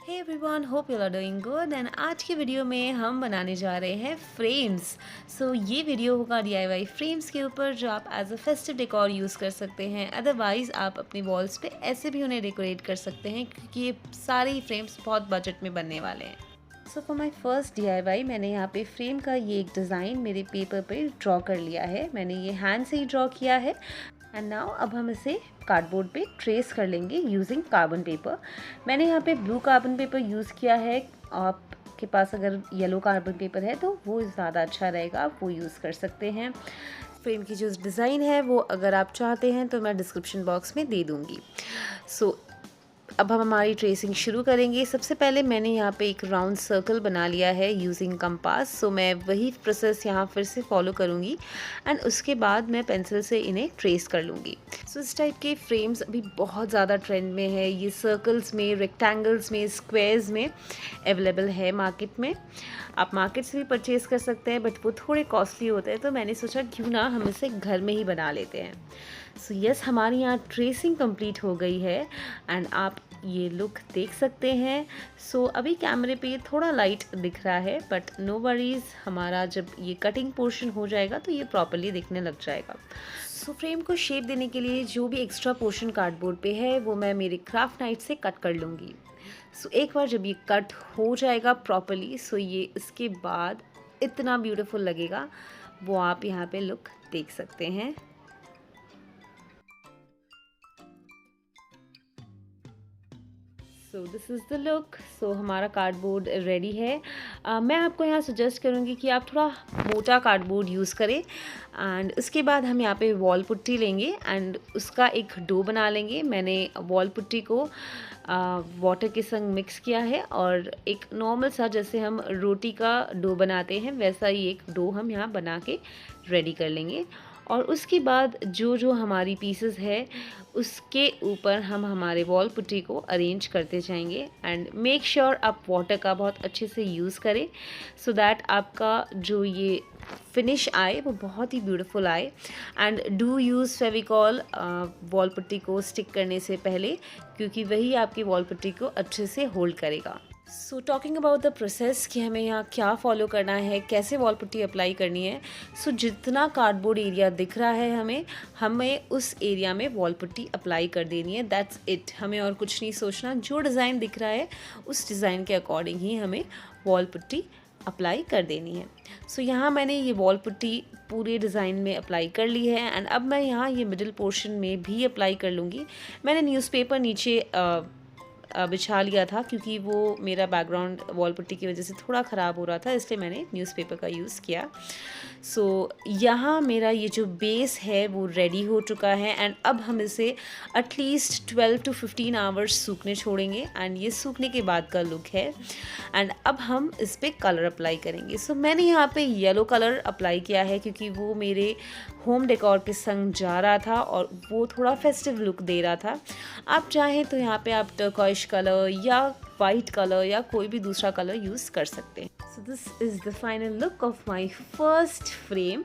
Hey everyone, hope you are doing good. And आज की video में हम बनाने जा रहे हैं फ्रेम्स। ये वीडियो होगा डीआईवाई फ्रेम्स के ऊपर जो आप as a festive decor use कर सकते हैं। अदरवाइज़ आप अपनी वॉल्स पे ऐसे भी उन्हें डेकोरेट कर सकते हैं क्योंकि ये सारे ही फ्रेम्स बहुत बजट में बनने वाले हैं। So for my first DIY मैंने यहाँ पे फ्रेम का ये एक डिज़ाइन मेरे पेपर पे ड्रॉ कर लिया है। मैंने ये हैंड से ही ड्रॉ किया है। एंड नाउ अब हम इसे कार्डबोर्ड पे ट्रेस कर लेंगे यूजिंग कार्बन पेपर। मैंने यहाँ पे ब्लू कार्बन पेपर यूज़ किया है। आपके पास अगर येलो कार्बन पेपर है तो वो ज़्यादा अच्छा रहेगा, आप वो यूज़ कर सकते हैं। फ्रेम की जो डिज़ाइन है वो अगर आप चाहते हैं तो मैं डिस्क्रिप्शन बॉक्स में दे दूँगी। अब हम हमारी ट्रेसिंग शुरू करेंगे। सबसे पहले मैंने यहाँ पे एक राउंड सर्कल बना लिया है यूजिंग कंपास। मैं वही प्रोसेस यहाँ फिर से फॉलो करूँगी एंड उसके बाद मैं पेंसिल से इन्हें ट्रेस कर लूँगी। इस टाइप के फ्रेम्स अभी बहुत ज़्यादा ट्रेंड में है। ये सर्कल्स में, रेक्टेंगल्स में, स्क्वायर्स में अवेलेबल है मार्केट में। आप मार्केट से भी परचेज़ कर सकते हैं बट वो थोड़े कॉस्टली होते हैं, तो मैंने सोचा क्यों ना हम इसे घर में ही बना लेते हैं। यस, हमारी यहाँ ट्रेसिंग कंप्लीट हो गई है एंड आप ये लुक देख सकते हैं। अभी कैमरे पे ये थोड़ा लाइट दिख रहा है बट नो वरीज़, हमारा जब ये कटिंग पोर्शन हो जाएगा तो ये प्रॉपर्ली दिखने लग जाएगा। फ्रेम को शेप देने के लिए जो भी एक्स्ट्रा पोर्शन कार्डबोर्ड पे है वो मैं मेरे क्राफ्ट नाइफ से कट कर लूँगी। एक बार जब ये कट हो जाएगा प्रॉपर्ली, ये इसके बाद इतना ब्यूटीफुल लगेगा, वो आप यहाँ पे लुक देख सकते हैं। This is the look. हमारा कार्डबोर्ड रेडी है। मैं आपको यहाँ सजेस्ट करूँगी कि आप थोड़ा मोटा कार्डबोर्ड यूज़ करें एंड उसके बाद हम यहाँ पे वॉल पुट्टी लेंगे एंड उसका एक डो बना लेंगे। मैंने वॉल पुट्टी को वाटर के संग मिक्स किया है और एक नॉर्मल सा जैसे हम रोटी का डो बनाते हैं वैसा ही एक डो हम यहाँ बना के रेडी कर लेंगे। और उसके बाद जो हमारी पीसेस है उसके ऊपर हम हमारे वॉल पुट्टी को अरेंज करते जाएंगे एंड मेक श्योर आप वाटर का बहुत अच्छे से यूज़ करें सो दैट आपका जो ये फिनिश आए वो बहुत ही ब्यूटीफुल आए। And do use Fevicol wall putty को स्टिक करने से पहले, क्योंकि वही आपकी वॉल पुट्टी को अच्छे से होल्ड करेगा। टॉकिंग अबाउट द प्रोसेस कि हमें यहाँ क्या फॉलो करना है, कैसे वॉल पुट्टी अप्लाई करनी है। जितना कार्डबोर्ड एरिया दिख रहा है हमें उस एरिया में वॉल पुट्टी अप्लाई कर देनी है। दैट्स इट, हमें और कुछ नहीं सोचना। जो डिज़ाइन दिख रहा है उस डिज़ाइन के अकॉर्डिंग ही हमें वॉल पुट्टी अप्लाई कर देनी है। यहाँ मैंने ये वॉल पुट्टी पूरे डिज़ाइन में अप्लाई कर ली है एंड अब मैं यहाँ ये मिडिल पोर्शन में भी अप्लाई कर लूँगी। मैंने न्यूज़पेपर नीचे बिछा लिया था क्योंकि वो मेरा बैकग्राउंड वॉल पुट्टी की वजह से थोड़ा ख़राब हो रहा था, इसलिए मैंने न्यूज़पेपर का यूज़ किया। यहाँ मेरा ये जो बेस है वो रेडी हो चुका है एंड अब हम इसे एटलीस्ट 12 to 15 आवर्स सूखने छोड़ेंगे एंड ये सूखने के बाद का लुक है। एंड अब हम इस पर कलर अप्लाई करेंगे। मैंने यहाँ पे येलो कलर अप्लाई किया है क्योंकि वो मेरे होम डेकोर के संग जा रहा था और वो थोड़ा फेस्टिव लुक दे रहा था। आप चाहें तो यहाँ पे आप टर्कोइश कलर या वाइट कलर या कोई भी दूसरा कलर यूज़ कर सकते हैं। This is the final look of my first frame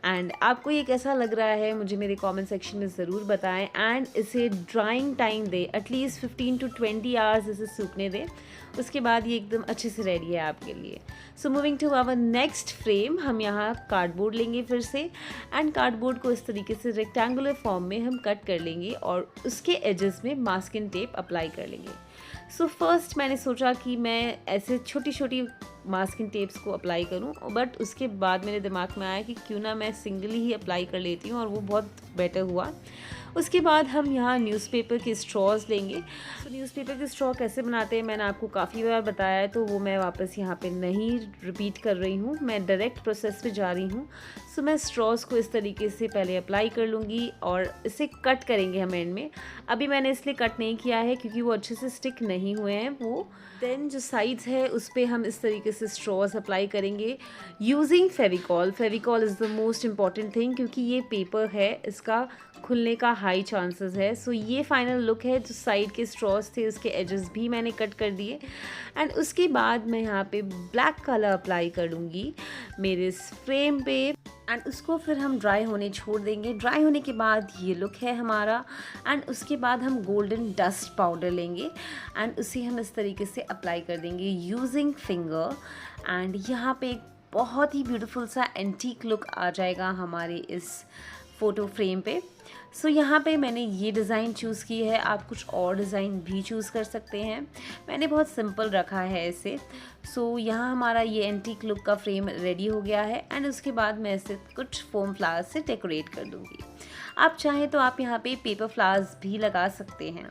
and आपको ये कैसा लग रहा है मुझे मेरे कमेंट सेक्शन में ज़रूर बताएं एंड इसे drawing time they, at least 15 to 20 hours इसे सूखने दें। उसके बाद ये एकदम अच्छे से रेडी है आपके लिए। Moving to our next frame, हम यहाँ कार्डबोर्ड लेंगे फिर से एंड कार्डबोर्ड को इस तरीके से रेक्टेंगुलर फॉर्म में हम कट कर लेंगे और उसके एजेस में मास्किंग टेप अप्लाई कर लेंगे। फर्स्ट मैंने सोचा कि मैं ऐसे छोटी छोटी मास्किंग टेप्स को अप्लाई करूं, बट उसके बाद मेरे दिमाग में आया कि क्यों ना मैं सिंगली ही अप्लाई कर लेती हूं और वो बहुत बेटर हुआ। उसके बाद हम यहाँ न्यूज़पेपर के स्ट्रॉज लेंगे। न्यूज़पेपर के स्ट्रॉ कैसे बनाते हैं मैंने आपको काफ़ी बार बताया है, तो वो मैं वापस यहाँ पे नहीं रिपीट कर रही हूँ, मैं डायरेक्ट प्रोसेस पे जा रही हूँ। मैं स्ट्रॉज को इस तरीके से पहले अप्लाई कर लूँगी और इसे कट करेंगे हम एंड में। अभी मैंने इसलिए कट नहीं किया है क्योंकि वो अच्छे से स्टिक नहीं हुए हैं वो। देन जो साइड्स है उस पर हम इस तरीके से स्ट्रॉज अप्लाई करेंगे using Fevicol. Fevicol is the most important thing क्योंकि ये पेपर है, इसका खुलने का हाई चांसेस है। सो ये फाइनल लुक है। जो साइड के स्ट्रॉस थे उसके एजेस भी मैंने कट कर दिए एंड उसके बाद मैं यहाँ पे ब्लैक कलर अप्लाई करूँगी मेरे इस फ्रेम पे एंड उसको फिर हम ड्राई होने छोड़ देंगे। ड्राई होने के बाद ये लुक है हमारा एंड उसके बाद हम गोल्डन डस्ट पाउडर लेंगे एंड उसे हम इस तरीके से अप्लाई कर देंगे यूजिंग फिंगर एंड यहाँ पे एक बहुत ही ब्यूटीफुल सा एंटीक लुक आ जाएगा हमारे इस फ़ोटो फ्रेम पे। सो यहाँ पे मैंने ये डिज़ाइन चूज़ की है। आप कुछ और डिज़ाइन भी चूज़ कर सकते हैं। मैंने बहुत सिंपल रखा है इसे। सो यहाँ हमारा ये एंटीक लुक का फ्रेम रेडी हो गया है एंड उसके बाद मैं इसे कुछ फोम फ्लावर्स से डेकोरेट कर दूँगी। आप चाहें तो आप यहाँ पे पेपर फ्लावर्स भी लगा सकते हैं।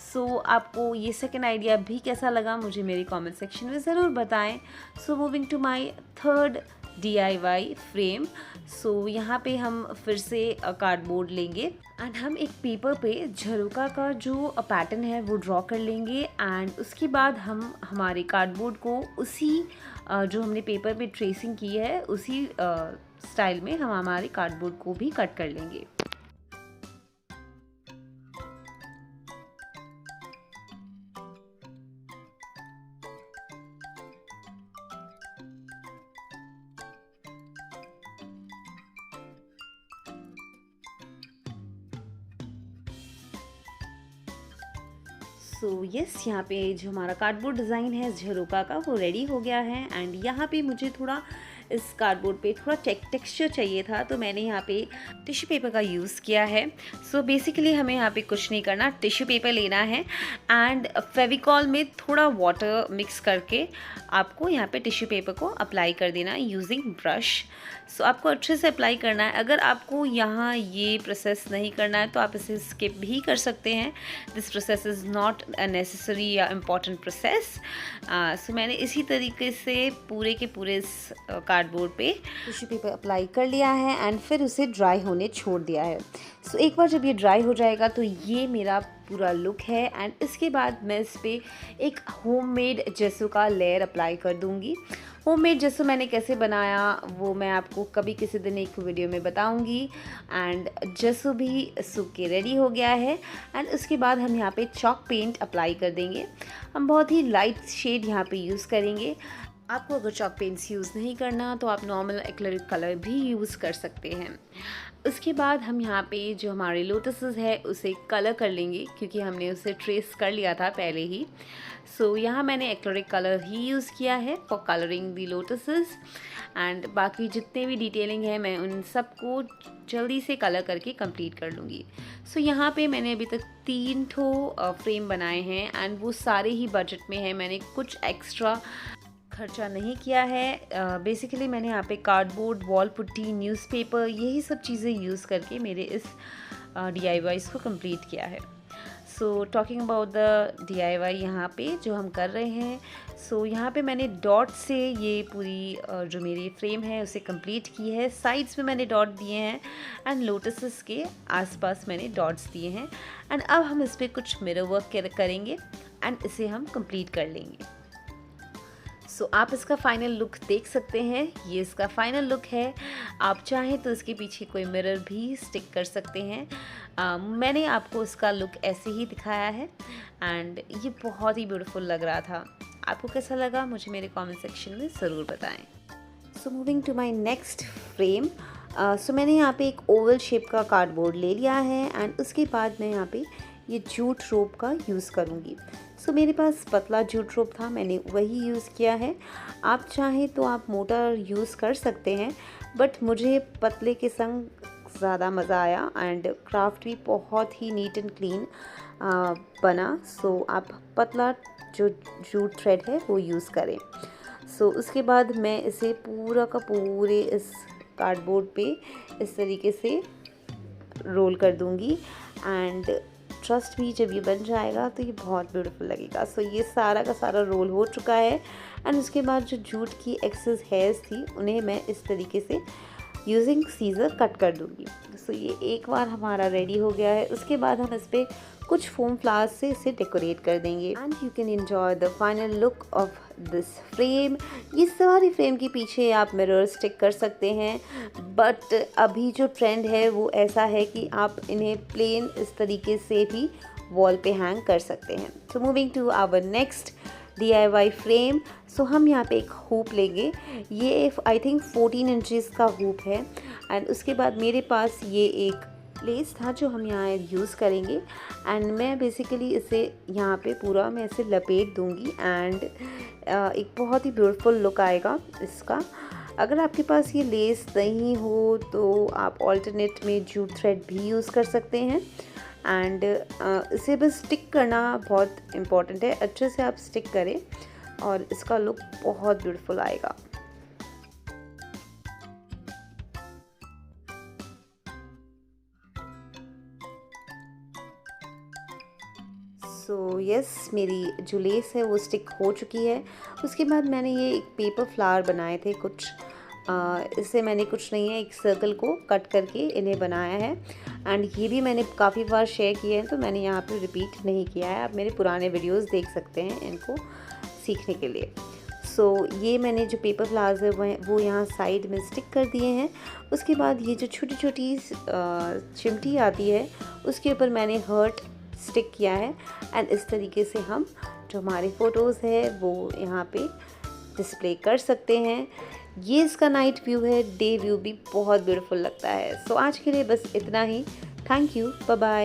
सो आपको ये सेकंड आइडिया भी कैसा लगा मुझे मेरे कमेंट सेक्शन में ज़रूर बताएं। So moving to my third DIY frame. So यहाँ पे हम फिर से कार्डबोर्ड लेंगे एंड हम एक पेपर पे झरोका का जो पैटर्न है वो ड्रॉ कर लेंगे एंड उसके बाद हम हमारे कार्डबोर्ड को उसी जो हमने पेपर पे ट्रेसिंग की है उसी स्टाइल में हम हमारे कार्डबोर्ड को भी कट कर लेंगे। सो यस, यहाँ पे जो हमारा कार्डबोर्ड डिज़ाइन है झरोका का वो रेडी हो गया है एंड यहाँ पे मुझे थोड़ा इस कार्डबोर्ड पे थोड़ा टेक्सचर चाहिए था तो मैंने यहाँ पे टिश्यू पेपर का यूज़ किया है। सो बेसिकली हमें यहाँ पे कुछ नहीं करना, टिश्यू पेपर लेना है एंड फेविकॉल में थोड़ा वाटर मिक्स करके आपको यहाँ पे टिश्यू पेपर को अप्लाई कर देना है यूजिंग ब्रश। सो आपको अच्छे से अप्लाई करना है। अगर आपको यहाँ ये प्रोसेस नहीं करना है तो आप इसे स्किप भी कर सकते हैं। This process is not a necessary या इम्पॉर्टेंट प्रोसेस। सो मैंने इसी तरीके से पूरे के पूरे इस कार्डबोर्ड पे टिश्यू पेपर अप्लाई कर लिया है एंड फिर उसे ड्राई होने छोड़ दिया है। सो एक बार जब ये ड्राई हो जाएगा तो ये मेरा पूरा लुक है एंड इसके बाद मैं इस पर एक होममेड जेसो का लेयर अप्लाई कर दूँगी। होममेड जेसो मैंने कैसे बनाया वो मैं आपको कभी किसी दिन एक वीडियो में बताऊंगी। एंड जेसो भी सूख के रेडी हो गया है एंड उसके बाद हम यहाँ पे चॉक पेंट अप्लाई कर देंगे। हम बहुत ही लाइट शेड यहाँ पे यूज़ करेंगे। आपको अगर चॉक पेंट्स यूज़ नहीं करना तो आप नॉर्मल एक्रिलिक कलर भी यूज़ कर सकते हैं। उसके बाद हम यहाँ पे जो हमारे लोटसेस है उसे कलर कर लेंगे क्योंकि हमने उसे ट्रेस कर लिया था पहले ही। सो यहाँ मैंने एक्रिलिक कलर ही यूज़ किया है for colouring the lotuses and बाकी जितने भी डिटेलिंग है मैं उन सबको जल्दी से कलर करके कंप्लीट कर लूँगी। सो यहाँ पे मैंने अभी तक 3 फ्रेम बनाए हैं एंड वो सारे ही बजट में है। मैंने कुछ एक्स्ट्रा खर्चा नहीं किया है। बेसिकली मैंने यहाँ पे कार्डबोर्ड, वॉल पुट्टी, न्यूज़पेपर यही सब चीज़ें यूज़ करके मेरे इस DIYs को कंप्लीट किया है। So talking about the DIY यहाँ पे जो हम कर रहे हैं। सो यहाँ पे मैंने डॉट से ये पूरी जो मेरी फ्रेम है उसे कंप्लीट की है। साइड्स में मैंने डॉट दिए हैं एंड लोटसेस के आसपास मैंने डॉट्स दिए हैं एंड अब हम इस पर कुछ मिरर वर्क करेंगे एंड इसे हम कंप्लीट कर लेंगे। सो आप इसका फाइनल लुक देख सकते हैं। ये इसका फाइनल लुक है। आप चाहें तो इसके पीछे कोई मिरर भी स्टिक कर सकते हैं। मैंने आपको इसका लुक ऐसे ही दिखाया है एंड ये बहुत ही ब्यूटीफुल लग रहा था। आपको कैसा लगा मुझे मेरे कमेंट सेक्शन में ज़रूर बताएं। So moving to my next frame. So मैंने यहाँ पे एक ओवल शेप का कार्डबोर्ड ले लिया है एंड उसके बाद मैं यहाँ पे ये जूट रोप का यूज़ करूँगी। सो मेरे पास पतला जूट रोप था, मैंने वही यूज़ किया है। आप चाहें तो आप मोटा यूज़ कर सकते हैं बट मुझे पतले के संग ज़्यादा मज़ा आया एंड क्राफ्ट भी बहुत ही नीट एंड क्लीन बना। सो आप पतला जो जूट थ्रेड है वो यूज़ करें। सो उसके बाद मैं इसे पूरा का पूरे इस कार्डबोर्ड पे इस तरीके से रोल कर दूँगी एंड ट्रस्ट भी जब ये बन जाएगा तो ये बहुत ब्यूटीफुल लगेगा। सो ये सारा का सारा रोल हो चुका है एंड उसके बाद जो जूट की एक्सेस हेयर्स थी उन्हें मैं इस तरीके से यूजिंग सीज़र कट कर दूँगी। सो ये एक बार हमारा रेडी हो गया है। उसके बाद हम इस पर कुछ फोम फ्लावर्स से इसे डेकोरेट कर देंगे and you can enjoy the final look of this frame. ये सारी फ्रेम के पीछे आप मिरर स्टिक कर सकते हैं, बट अभी जो ट्रेंड है वो ऐसा है कि आप इन्हें प्लेन इस तरीके से भी वॉल पे हैंग कर सकते हैं। So moving to our next DIY frame. So हम यहाँ पे एक हुप लेंगे। ये आई थिंक 14 इंचेस का हुप है एंड उसके बाद मेरे पास ये एक लेस था जो हम यहाँ यूज़ करेंगे एंड मैं बेसिकली इसे यहाँ पे पूरा मैं इसे लपेट दूँगी एंड एक बहुत ही ब्यूटीफुल लुक आएगा इसका। अगर आपके पास ये लेस नहीं हो तो आप ऑल्टरनेट में जूट थ्रेड भी यूज़ कर सकते हैं एंड इसे बस स्टिक करना बहुत इम्पॉर्टेंट है। अच्छे से आप स्टिक करें और इसका लुक बहुत ब्यूटीफुल आएगा। सो यस, मेरी जो लेस है वो स्टिक हो चुकी है। उसके बाद मैंने ये एक पेपर फ्लावर बनाए थे कुछ, इससे मैंने कुछ नहीं है एक सर्कल को कट करके इन्हें बनाया है एंड ये भी मैंने काफ़ी बार शेयर किए हैं तो मैंने यहाँ पे रिपीट नहीं किया है। आप मेरे पुराने वीडियोस देख सकते हैं इनको सीखने के लिए। सो ये मैंने जो पेपर फ्लावर्स है वो यहाँ साइड में स्टिक कर दिए हैं। उसके बाद ये जो छोटी छोटी चिमटी आती है उसके ऊपर मैंने हर्ट स्टिक किया है एंड इस तरीके से हम जो हमारे फ़ोटोज़ है वो यहाँ पे डिस्प्ले कर सकते हैं। ये इसका नाइट व्यू है, डे व्यू भी बहुत ब्यूटीफुल लगता है। सो आज के लिए बस इतना ही। Thank you, bye bye.